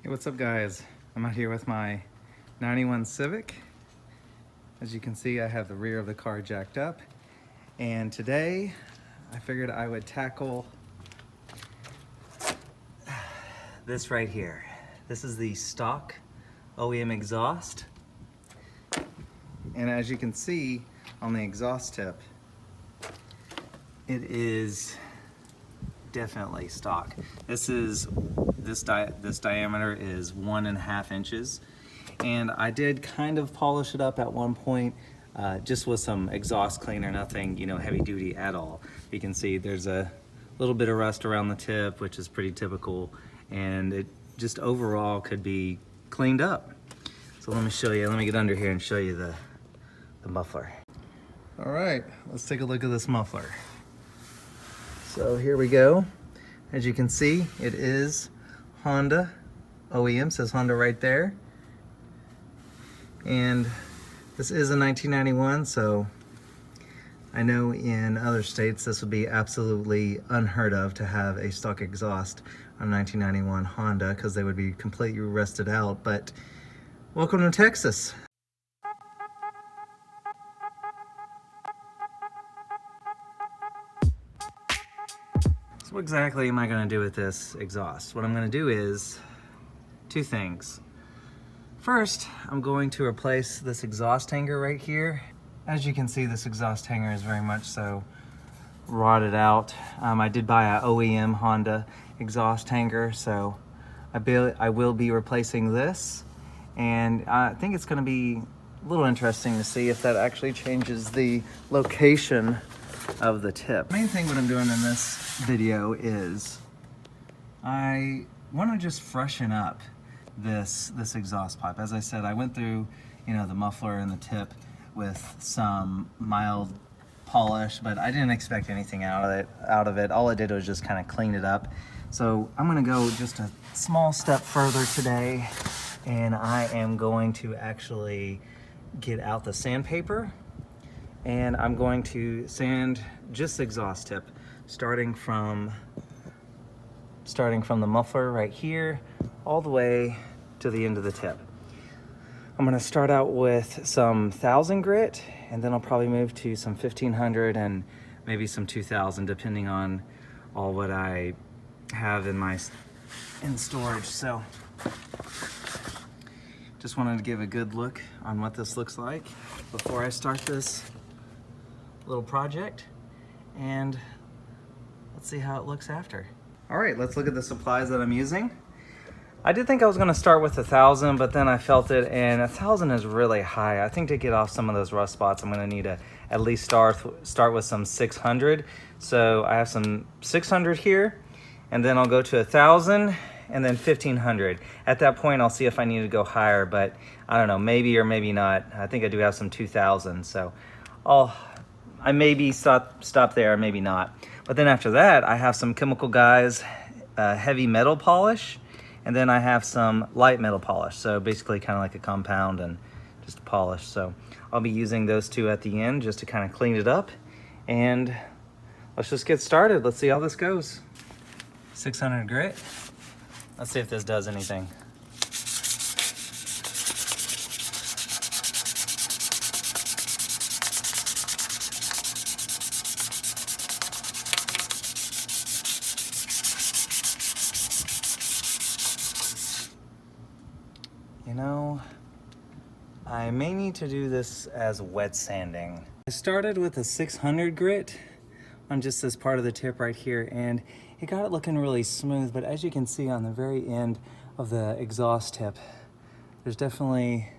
Hey, what's up guys? I'm out here with my 91 Civic. As you can see, I have the rear of the car jacked up. And today, I figured I would tackle this right here. This is the stock OEM exhaust. And as you can see on the exhaust tip, it is definitely stock. This diameter is 1.5 inches, and I did kind of polish it up at one point, just with some exhaust cleaner, nothing heavy duty at all. You can see there's a little bit of rust around the tip, which is pretty typical, and it just overall could be cleaned up. So let me show you. Let me get under here and show you the muffler. All right, let's take a look at this muffler. So here we go. As you can see, it is Honda OEM, says Honda right there. And this is a 1991, so I know in other states this would be absolutely unheard of to have a stock exhaust on a 1991 Honda, because they would be completely rusted out. But welcome to Texas. So what exactly am I going to do with this exhaust? What I'm going to do is two things. First, I'm going to replace this exhaust hanger right here. As you can see, this exhaust hanger is very much so rotted out. I did buy a OEM Honda exhaust hanger, so I will be replacing this. And I think it's going to be a little interesting to see if that actually changes the location of the tip. The main thing what I'm doing in this video is I want to just freshen up this exhaust pipe. As I said, I went through the muffler and the tip with some mild polish, but I didn't expect anything out of it. All I did was just kind of clean it up. So I'm going to go just a small step further today, and I am going to actually get out the sandpaper, and I'm going to sand just the exhaust tip, starting from the muffler right here all the way to the end of the tip. I'm going to start out with some 1000 grit, and then I'll probably move to some 1500 and maybe some 2000, depending on all what I have in storage. So just wanted to give a good look on what this looks like before I start this little project, and let's see how it looks after. All right, let's look at the supplies that I'm using. I did think I was gonna start with 1000, but then I felt it, and 1000 is really high. I think to get off some of those rust spots, I'm gonna need to at least start with some 600. So I have some 600 here, and then I'll go to 1000, and then 1500. At that point, I'll see if I need to go higher, but I don't know, maybe or maybe not. I think I do have some 2000, so I maybe stop there, maybe not. But then after that, I have some Chemical Guys heavy metal polish, and then I have some light metal polish. So basically kind of like a compound and just a polish. So I'll be using those two at the end just to kind of clean it up. And let's just get started. Let's see how this goes. 600 grit. Let's see if this does anything. I may need to do this as wet sanding. I started with a 600 grit on just this part of the tip right here, and it got it looking really smooth, but as you can see on the very end of the exhaust tip, there's definitely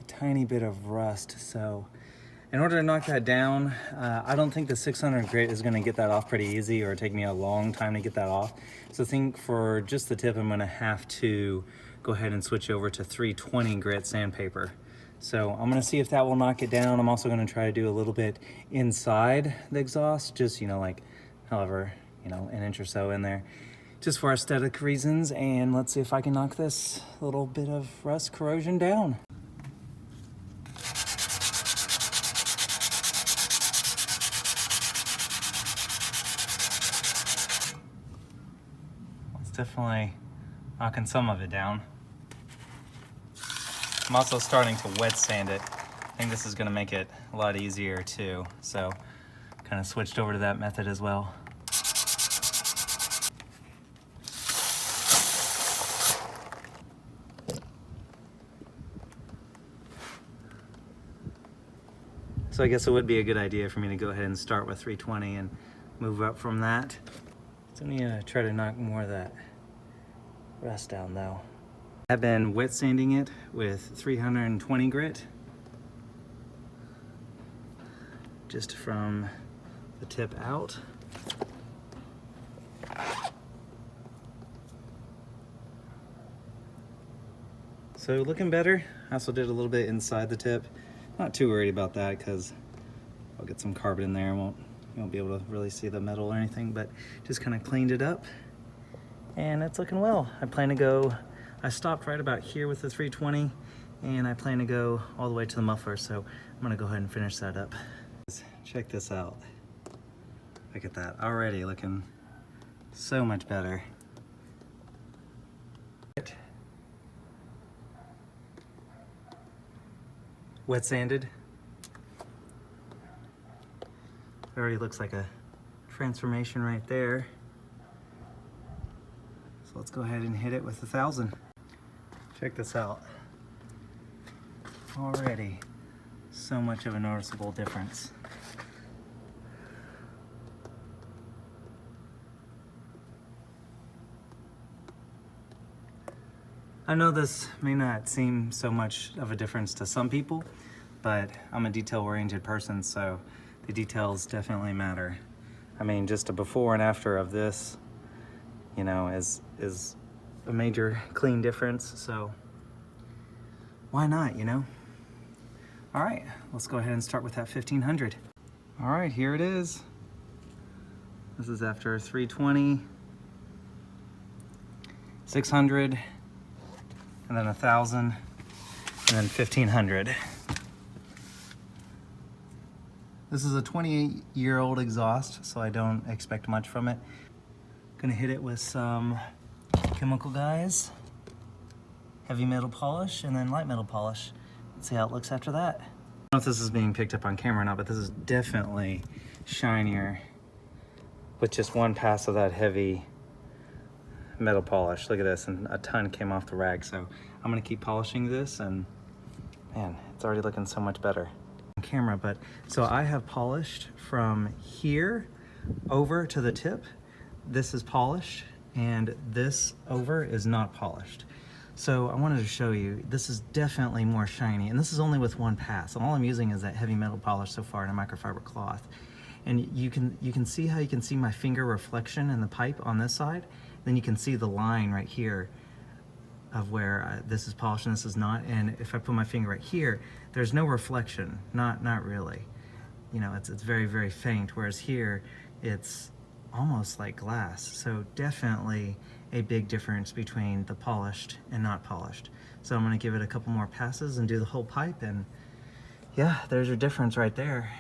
a tiny bit of rust. So in order to knock that down, I don't think the 600 grit is gonna get that off pretty easy, or take me a long time to get that off. So I think for just the tip, I'm gonna have to go ahead and switch over to 320 grit sandpaper. So I'm gonna see if that will knock it down. I'm also gonna try to do a little bit inside the exhaust, just like however, an inch or so in there, just for aesthetic reasons. And let's see if I can knock this little bit of rust corrosion down. It's definitely knocking some of it down. I'm also starting to wet sand it. I think this is gonna make it a lot easier too. So kind of switched over to that method as well. So I guess it would be a good idea for me to go ahead and start with 320 and move up from that. So I'm gonna try to knock more of that rust down though. I've been wet sanding it with 320 grit, just from the tip out. So looking better. I also did a little bit inside the tip. Not too worried about that because I'll get some carbon in there. You won't be able to really see the metal or anything, but just kind of cleaned it up and it's looking well. I stopped right about here with the 320 and I plan to go all the way to the muffler. So I'm gonna go ahead and finish that up. Check this out. Look at that, already looking so much better. Wet sanded. It already looks like a transformation right there. So let's go ahead and hit it with 1,000. Check this out. Already so much of a noticeable difference. I know this may not seem so much of a difference to some people, but I'm a detail-oriented person, so the details definitely matter. I mean, just a before and after of this, you know, is a major clean difference, so why not, you know? All right, let's go ahead and start with that 1,500. All right, here it is. This is after 320, 600, and then 1,000, and then 1,500. This is a 28-year-old exhaust, so I don't expect much from it. Gonna hit it with some chemical guys, heavy metal polish, and then light metal polish. Let's see how it looks after that. I don't know if this is being picked up on camera or not, but this is definitely shinier with just one pass of that heavy metal polish. Look at this, and a ton came off the rag. So I'm gonna keep polishing this, and man, it's already looking so much better on camera. But so I have polished from here over to the tip. This is polished, and this over is not polished. So I wanted to show you, this is definitely more shiny, and this is only with one pass. And all I'm using is that heavy metal polish so far in a microfiber cloth. And you can see how you can see my finger reflection in the pipe on this side. Then you can see the line right here of where this is polished and this is not. And if I put my finger right here, there's no reflection, not really. You know, it's very, very faint, whereas here it's almost like glass. So definitely a big difference between the polished and not polished. So I'm gonna give it a couple more passes and do the whole pipe, and yeah, there's your difference right there.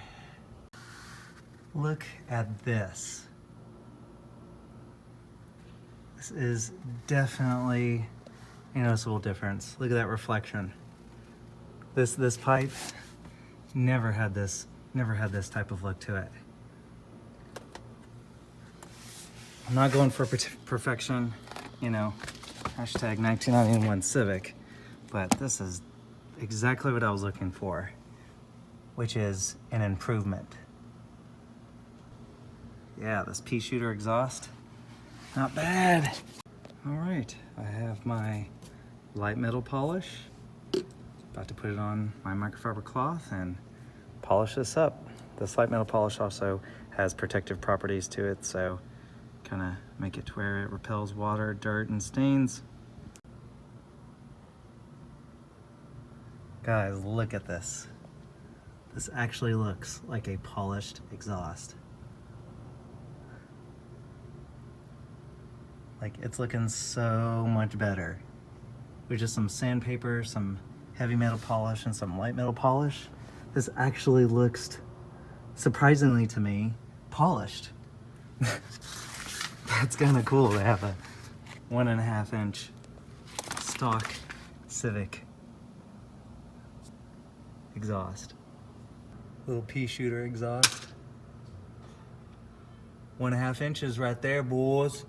Look at this. This is definitely a noticeable difference. Look at that reflection. This pipe never had this type of look to it. I'm not going for perfection, you know, hashtag 1991 Civic, but this is exactly what I was looking for, which is an improvement. Yeah, this pea shooter exhaust, not bad. All right, I have my light metal polish. About to put it on my microfiber cloth and polish this up. This light metal polish also has protective properties to it, so kind of make it to where it repels water, dirt, and stains. Guys, look at this. This actually looks like a polished exhaust. Like, it's looking so much better. With just some sandpaper, some heavy metal polish, and some light metal polish, this actually looks, surprisingly to me, polished. That's kind of cool to have a 1.5 inch stock Civic exhaust. Little pea shooter exhaust. 1.5 inches right there, boys.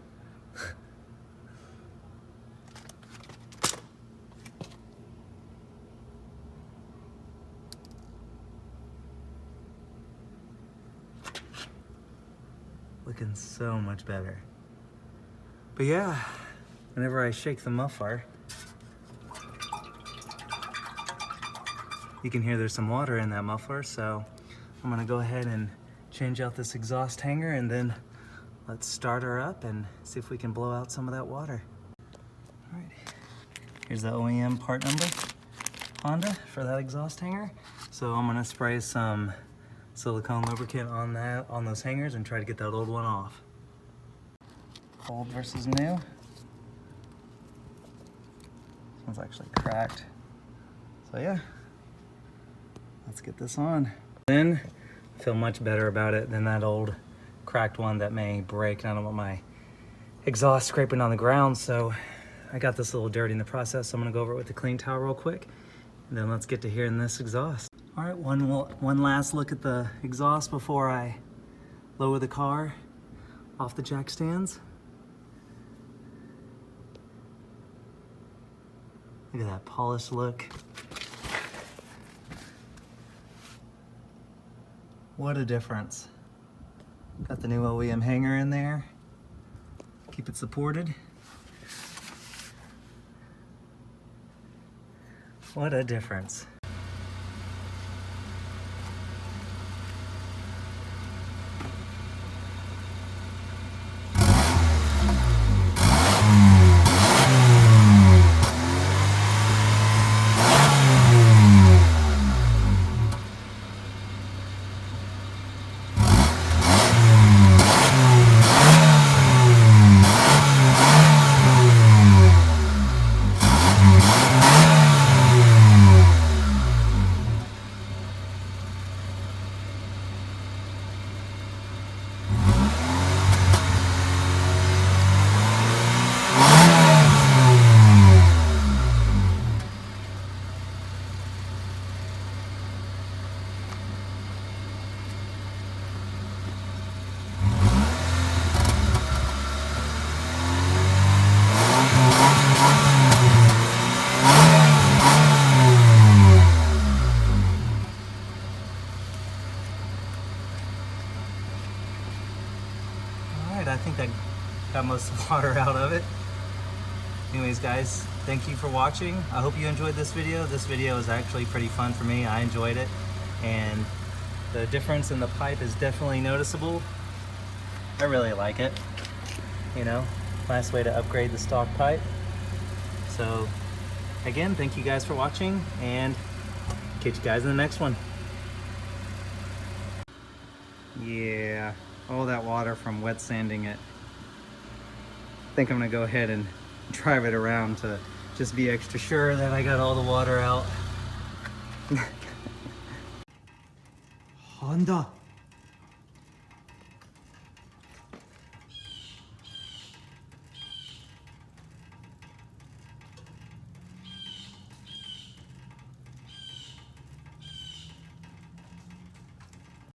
Looking so much better. But yeah, whenever I shake the muffler, you can hear there's some water in that muffler, so I'm gonna go ahead and change out this exhaust hanger, and then let's start her up and see if we can blow out some of that water. All right, here's the OEM part number, Honda, for that exhaust hanger. So I'm gonna spray some silicone lubricant on those hangers and try to get that old one off. Old versus new. This one's actually cracked. So yeah, let's get this on. Then I feel much better about it than that old cracked one that may break. I don't want my exhaust scraping on the ground, so I got this a little dirty in the process. So I'm gonna go over it with a clean towel real quick, and then let's get to hearing this exhaust. All right, one last look at the exhaust before I lower the car off the jack stands. Look at that polished look. What a difference. Got the new OEM hanger in there. Keep it supported. What a difference. I think I got most of the water out of it. Anyways, guys, thank you for watching. I hope you enjoyed this video. This video is actually pretty fun for me. I enjoyed it, and the difference in the pipe is definitely noticeable. I really like it. You know, nice way to upgrade the stock pipe. So again, thank you guys for watching, and catch you guys in the next one. Yeah, all that water from wet sanding it. I think I'm gonna go ahead and drive it around to just be extra sure that I got all the water out. Honda.